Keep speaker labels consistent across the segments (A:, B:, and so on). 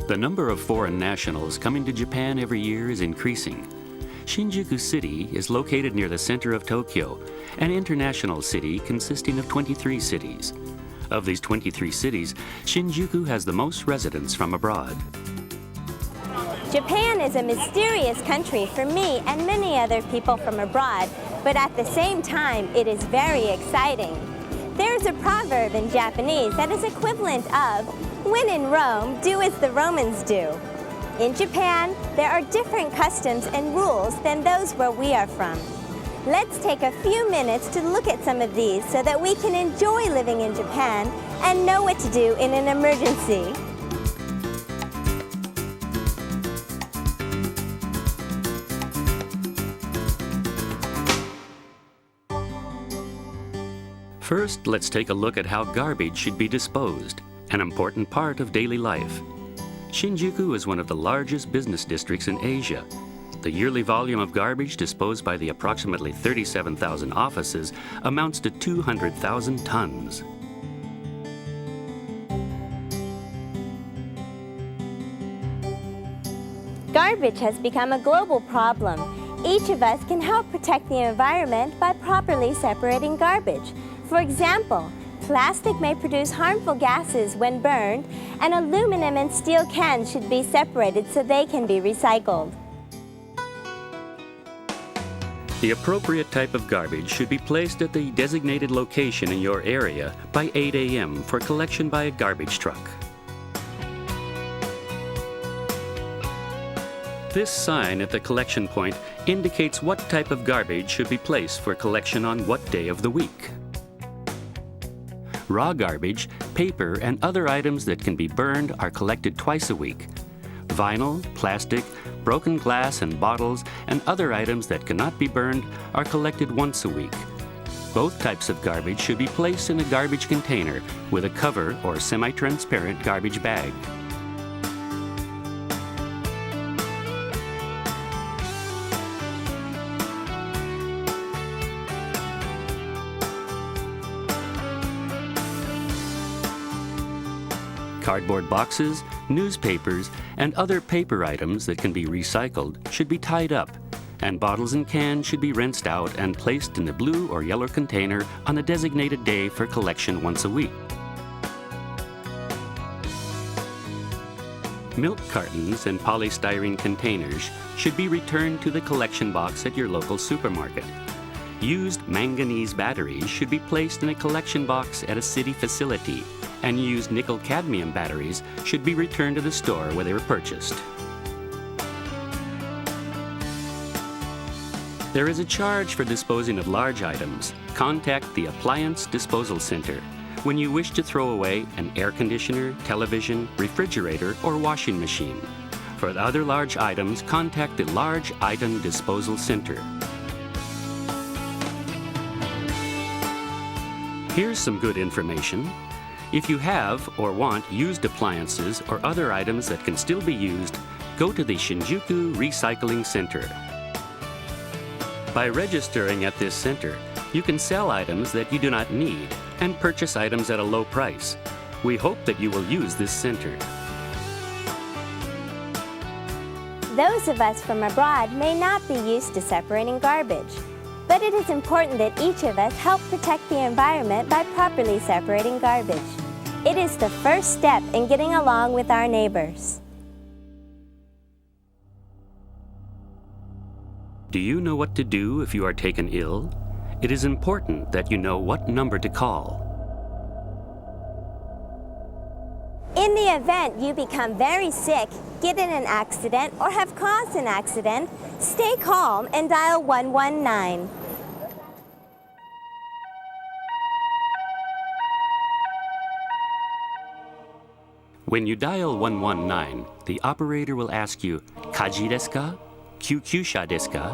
A: The number of foreign nationals coming to Japan every year is increasing. Shinjuku City is located near the center of Tokyo, an international city consisting of 23 cities. Of these 23 cities, Shinjuku has the most residents from abroad.
B: Japan is a mysterious country for me and many other people from abroad, but at the same time, it is very exciting. There is a proverb in Japanese that is equivalent of, "When in Rome, do as the Romans do." In Japan, there are different customs and rules than those where we are from. Let's take a few minutes to look at some of these so that we can enjoy living in Japan and know what to do in an emergency.
A: First, let's take a look at how garbage should be disposed, an important part of daily life. Shinjuku is one of the largest business districts in Asia. The yearly volume of garbage disposed by the approximately 37,000 offices amounts to 200,000 tons.
B: Garbage has become a global problem. Each of us can help protect the environment by properly separating garbage. For example, plastic may produce harmful gases when burned, and aluminum and steel cans should be separated so they can be recycled.
A: The appropriate type of garbage should be placed at the designated location in your area by 8 a.m. for collection by a garbage truck. This sign at the collection point indicates what type of garbage should be placed for collection on what day of the week. Raw garbage, paper, and other items that can be burned are collected twice a week. Vinyl, plastic, broken glass and bottles, and other items that cannot be burned are collected once a week. Both types of garbage should be placed in a garbage container with a cover or semi-transparent garbage bag. Cardboard boxes, newspapers, and other paper items that can be recycled should be tied up, and bottles and cans should be rinsed out and placed in the blue or yellow container on a designated day for collection once a week. Milk cartons and polystyrene containers should be returned to the collection box at your local supermarket. Used manganese batteries should be placed in a collection box at a city facility, and used nickel-cadmium batteries should be returned to the store where they were purchased. There is a charge for disposing of large items. Contact the Appliance Disposal Center when you wish to throw away an air conditioner, television, refrigerator, or washing machine. For other large items, contact the Large Item Disposal Center. Here's some good information. If you have or want used appliances or other items that can still be used, go to the Shinjuku Recycling Center. By registering at this center, you can sell items that you do not need and purchase items at a low price. We hope that you will use this center.
B: Those of us from abroad may not be used to separating garbage, but it is important that each of us help protect the environment by properly separating garbage. It is the first step in getting along with our neighbors.
A: Do you know what to do if you are taken ill? It is important that you know what number to call.
B: In the event you become very sick, get in an accident, or have caused an accident, stay calm and dial 119.
A: When you dial 119, the operator will ask you, "Kaji desu ka? Kyukyusha desu ka?"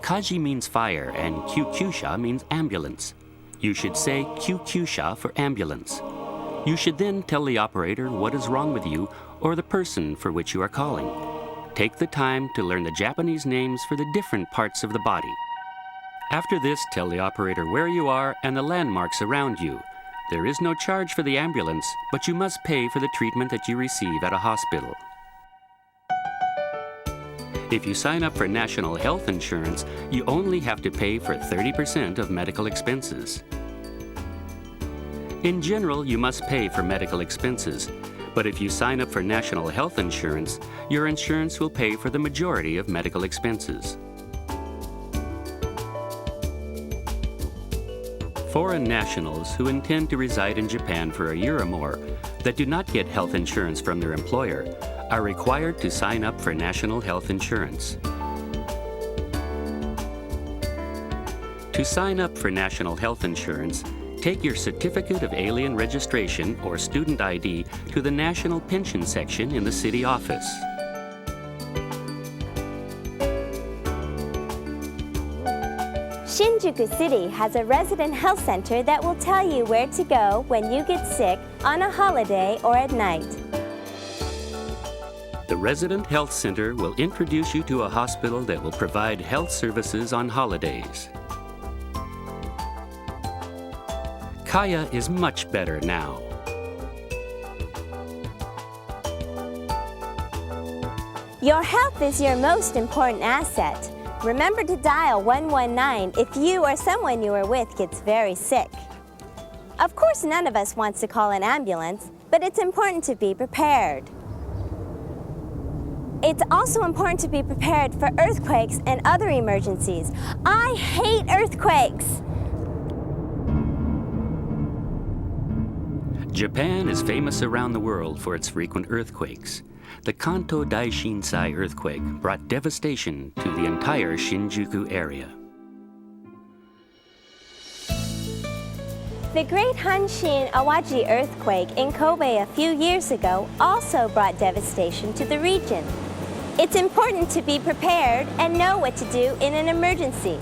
A: Kaji means fire and Kyukyusha means ambulance. You should say Kyukyusha for ambulance. You should then tell the operator what is wrong with you or the person for which you are calling. Take the time to learn the Japanese names for the different parts of the body. After this, tell the operator where you are and the landmarks around you. There is no charge for the ambulance, but you must pay for the treatment that you receive at a hospital. If you sign up for national health insurance, you only have to pay for 30% of medical expenses. In general, you must pay for medical expenses, but if you sign up for national health insurance, your insurance will pay for the majority of medical expenses. Foreign nationals who intend to reside in Japan for a year or more that do not get health insurance from their employer are required to sign up for national health insurance. To sign up for national health insurance, take your certificate of alien registration or student ID to the National Pension section in the city office.
B: Shinjuku City has a resident health center that will tell you where to go when you get sick on a holiday or at night.
A: The Resident Health Center will introduce you to a hospital that will provide health services on holidays. Kaya is much better now.
B: Your health is your most important asset. Remember to dial 119 if you or someone you are with gets very sick. Of course, none of us wants to call an ambulance, but it's important to be prepared. It's also important to be prepared for earthquakes and other emergencies. I hate earthquakes!
A: Japan is famous around the world for its frequent earthquakes. The Kanto Daishinsai earthquake brought devastation to the entire Shinjuku area.
B: The Great Hanshin Awaji earthquake in Kobe a few years ago also brought devastation to the region. It's important to be prepared and know what to do in an emergency.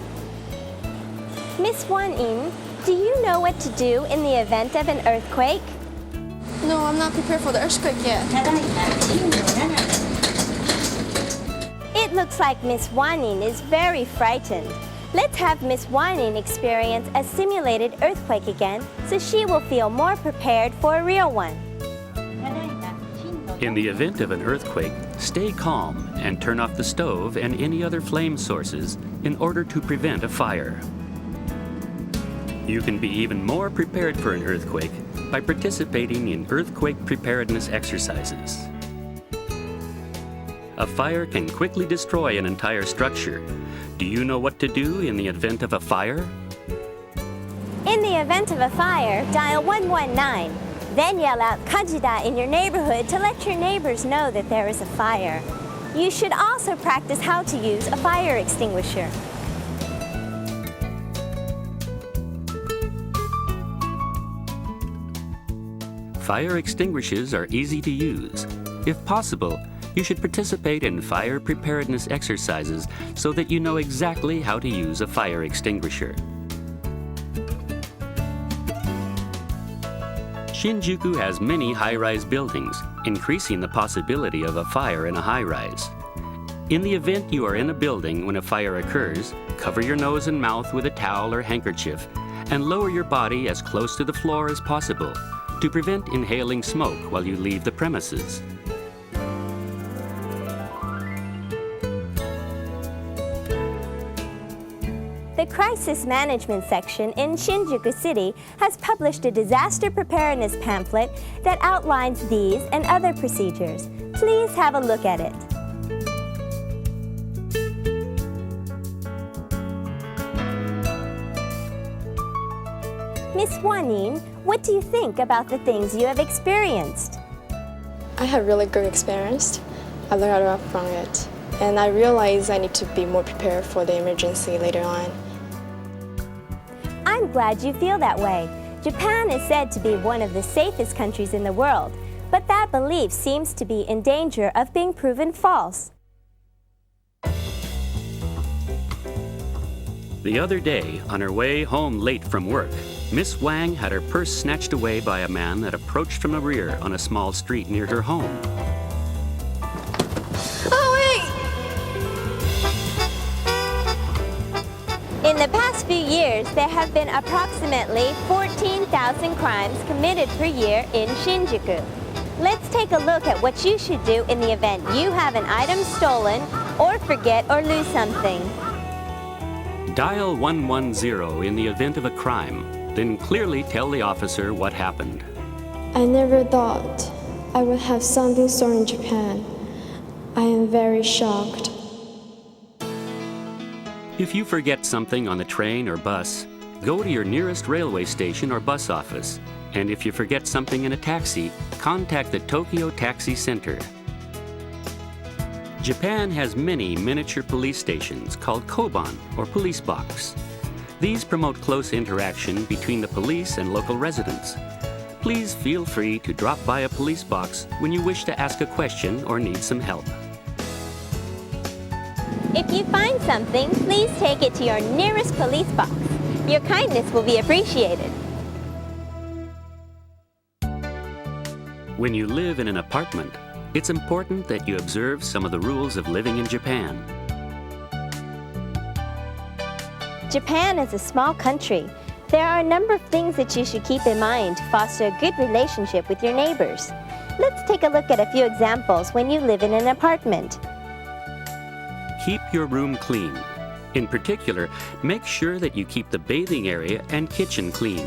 B: Miss Wan-in, do you know what to do in the event of an earthquake?
C: No, I'm not prepared for the earthquake yet.
B: It looks like Miss Wan-in is very frightened. Let's have Miss Wan-in experience a simulated earthquake again so she will feel more prepared for a real one.
A: In the event of an earthquake, stay calm and turn off the stove and any other flame sources in order to prevent a fire. You can be even more prepared for an earthquake by participating in earthquake preparedness exercises. A fire can quickly destroy an entire structure. Do you know what to do in the event of a fire?
B: In the event of a fire, dial 119. Then yell out "Kajida" in your neighborhood to let your neighbors know that there is a fire. You should also practice how to use a fire extinguisher.
A: Fire extinguishers are easy to use. If possible, you should participate in fire preparedness exercises so that you know exactly how to use a fire extinguisher. Shinjuku has many high-rise buildings, increasing the possibility of a fire in a high-rise. In the event you are in a building when a fire occurs, cover your nose and mouth with a towel or handkerchief and lower your body as close to the floor as possible to prevent inhaling smoke while you leave the premises.
B: The Crisis Management section in Shinjuku City has published a disaster preparedness pamphlet that outlines these and other procedures. Please have a look at it. Miss Wan-in, what do you think about the things you have experienced?
C: I had really good experience. I learned a lot from it. And I realized I need to be more prepared for the emergency later on.
B: I'm glad you feel that way. Japan is said to be one of the safest countries in the world, but that belief seems to be in danger of being proven false.
A: The other day, on her way home late from work, Miss Wang had her purse snatched away by a man that approached from the rear on a small street near her home.
C: Oh, wait!
B: In the past few years, there have been approximately 14,000 crimes committed per year in Shinjuku. Let's take a look at what you should do in the event you have an item stolen or forget or lose something.
A: Dial 110 in the event of a crime, then clearly tell the officer what happened.
C: I never thought I would have something stolen in Japan. I am very shocked.
A: If you forget something on the train or bus, go to your nearest railway station or bus office. And if you forget something in a taxi, contact the Tokyo Taxi Center. Japan has many miniature police stations called koban or police box. These promote close interaction between the police and local residents. Please feel free to drop by a police box when you wish to ask a question or need some help.
B: If you find something, please take it to your nearest police box. Your kindness will be appreciated.
A: When you live in an apartment, it's important that you observe some of the rules of living in Japan.
B: Japan is a small country. There are a number of things that you should keep in mind to foster a good relationship with your neighbors. Let's take a look at a few examples when you live in an apartment.
A: Keep your room clean. In particular, make sure that you keep the bathing area and kitchen clean.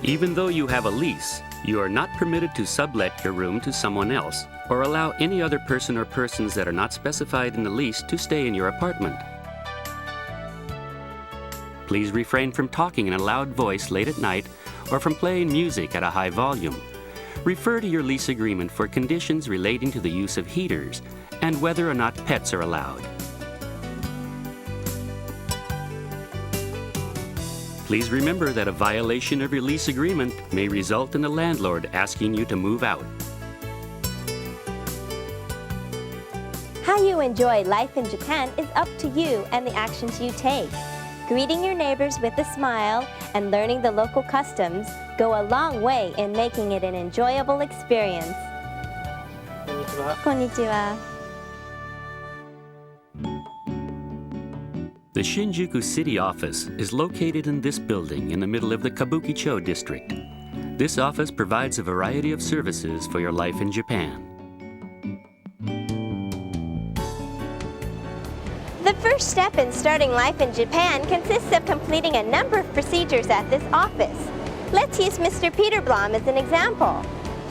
A: Even though you have a lease, you are not permitted to sublet your room to someone else or allow any other person or persons that are not specified in the lease to stay in your apartment. Please refrain from talking in a loud voice late at night or from playing music at a high volume. Refer to your lease agreement for conditions relating to the use of heaters and whether or not pets are allowed. Please remember that a violation of your lease agreement may result in the landlord asking you to move out.
B: How you enjoy life in Japan is up to you and the actions you take. Greeting your neighbors with a smile and learning the local customs go a long way in making it an enjoyable experience. Konnichiwa.
A: The Shinjuku City office is located in this building in the middle of the Kabukicho district. This office provides a variety of services for your life in Japan.
B: The first step in starting life in Japan consists of completing a number of procedures at this office. Let's use Mr. Peter Blom as an example.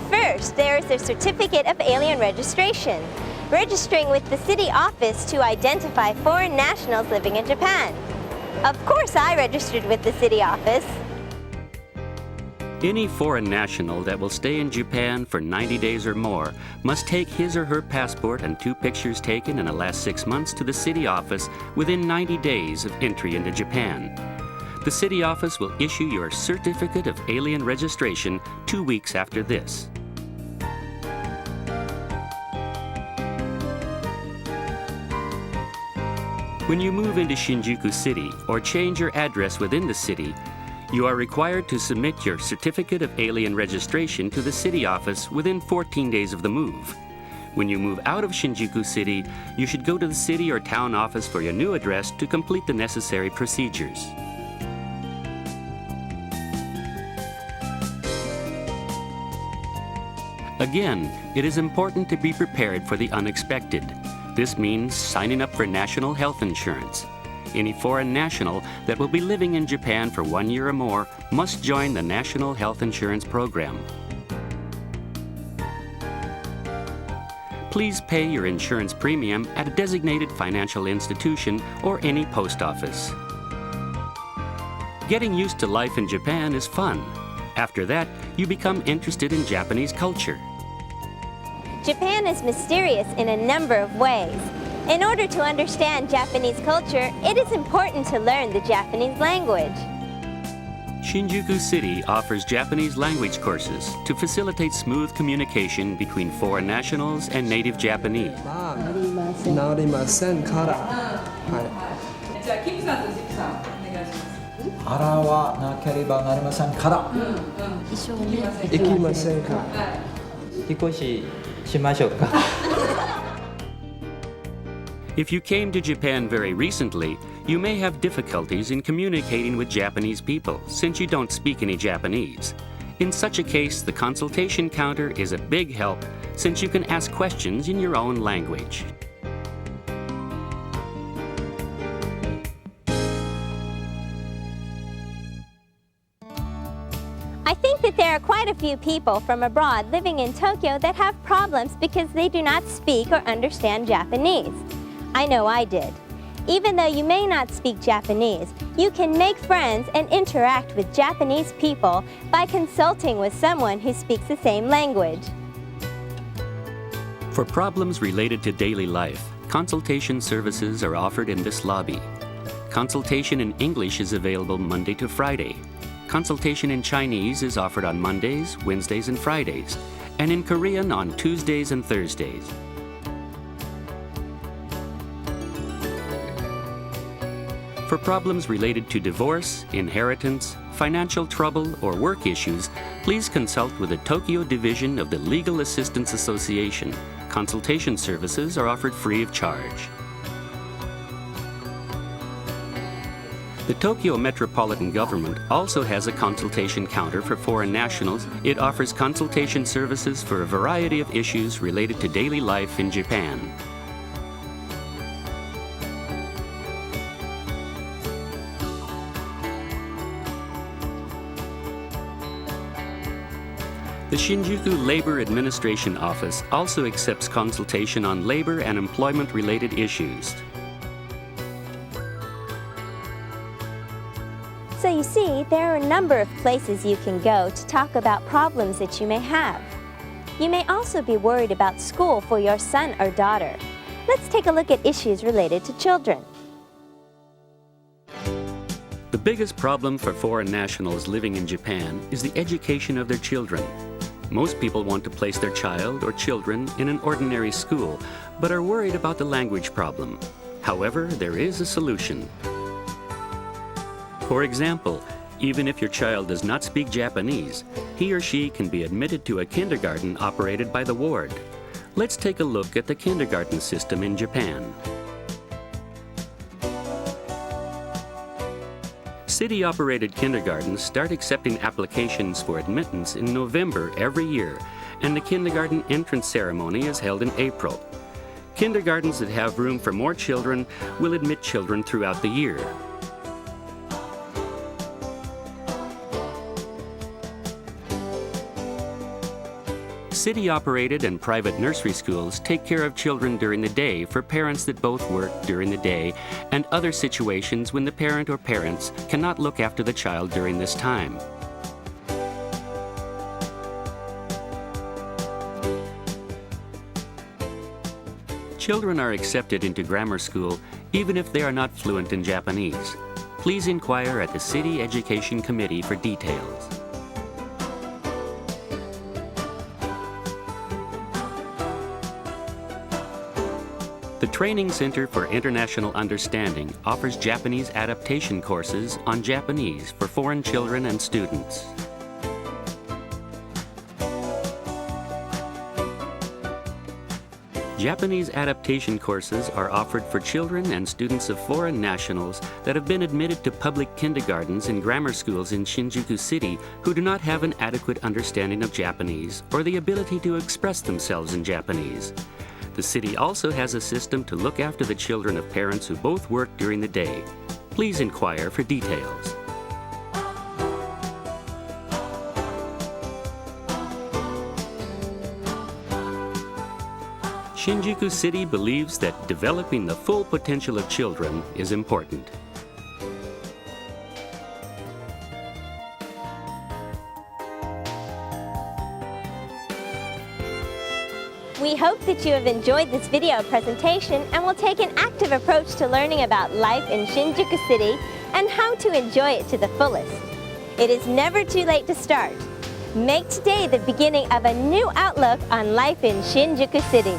B: First, there is a certificate of alien registration, registering with the city office to identify foreign nationals living in Japan. Of course, I registered with the city office.
A: Any foreign national that will stay in Japan for 90 days or more must take his or her passport and 2 pictures taken in the last 6 months to the city office within 90 days of entry into Japan. The city office will issue your certificate of alien registration 2 weeks after this. When you move into Shinjuku City or change your address within the city, you are required to submit your certificate of alien registration to the city office within 14 days of the move. When you move out of Shinjuku City, you should go to the city or town office for your new address to complete the necessary procedures. Again, it is important to be prepared for the unexpected. This means signing up for national health insurance. Any foreign national that will be living in Japan for 1 year or more must join the National Health Insurance Program. Please pay your insurance premium at a designated financial institution or any post office. Getting used to life in Japan is fun. After that, you become interested in Japanese culture.
B: Japan is mysterious in a number of ways. In order to understand Japanese culture, it is important to learn the Japanese language.
A: Shinjuku City offers Japanese language courses to facilitate smooth communication between foreign nationals and native Japanese.
D: なりませんから。はい。
E: じゃあキムさんとジクさんお願いします。
F: 払わなければなりませんから。
D: 行きませんか。
F: 引っ越ししましょうか。
A: If you came to Japan very recently, you may have difficulties in communicating with Japanese people since you don't speak any Japanese. In such a case, the consultation counter is a big help since you can ask questions in your own language.
B: I think that there are quite a few people from abroad living in Tokyo that have problems because they do not speak or understand Japanese. I know I did. Even though you may not speak Japanese, you can make friends and interact with Japanese people by consulting with someone who speaks the same language.
A: For problems related to daily life, consultation services are offered in this lobby. Consultation in English is available Monday to Friday. Consultation in Chinese is offered on Mondays, Wednesdays, and Fridays, and in Korean on Tuesdays and Thursdays. For problems related to divorce, inheritance, financial trouble, or work issues, please consult with the Tokyo Division of the Legal Assistance Association. Consultation services are offered free of charge. The Tokyo Metropolitan Government also has a consultation counter for foreign nationals. It offers consultation services for a variety of issues related to daily life in Japan. The Shinjuku Labor Administration Office also accepts consultation on labor and employment-related issues.
B: So you see, there are a number of places you can go to talk about problems that you may have. You may also be worried about school for your son or daughter. Let's take a look at issues related to children.
A: The biggest problem for foreign nationals living in Japan is the education of their children. Most people want to place their child or children in an ordinary school, but are worried about the language problem. However, there is a solution. For example, even if your child does not speak Japanese, he or she can be admitted to a kindergarten operated by the ward. Let's take a look at the kindergarten system in Japan. City-operated kindergartens start accepting applications for admittance in November every year, and the kindergarten entrance ceremony is held in April. Kindergartens that have room for more children will admit children throughout the year. City-operated and private nursery schools take care of children during the day for parents that both work during the day and other situations when the parent or parents cannot look after the child during this time. Children are accepted into grammar school even if they are not fluent in Japanese. Please inquire at the City Education Committee for details. The Training Center for International Understanding offers Japanese adaptation courses on Japanese for foreign children and students. Japanese adaptation courses are offered for children and students of foreign nationals that have been admitted to public kindergartens and grammar schools in Shinjuku City who do not have an adequate understanding of Japanese or the ability to express themselves in Japanese. The city also has a system to look after the children of parents who both work during the day. Please inquire for details. Shinjuku City believes that developing the full potential of children is important.
B: We hope that you have enjoyed this video presentation and will take an active approach to learning about life in Shinjuku City and how to enjoy it to the fullest. It is never too late to start. Make today the beginning of a new outlook on life in Shinjuku City.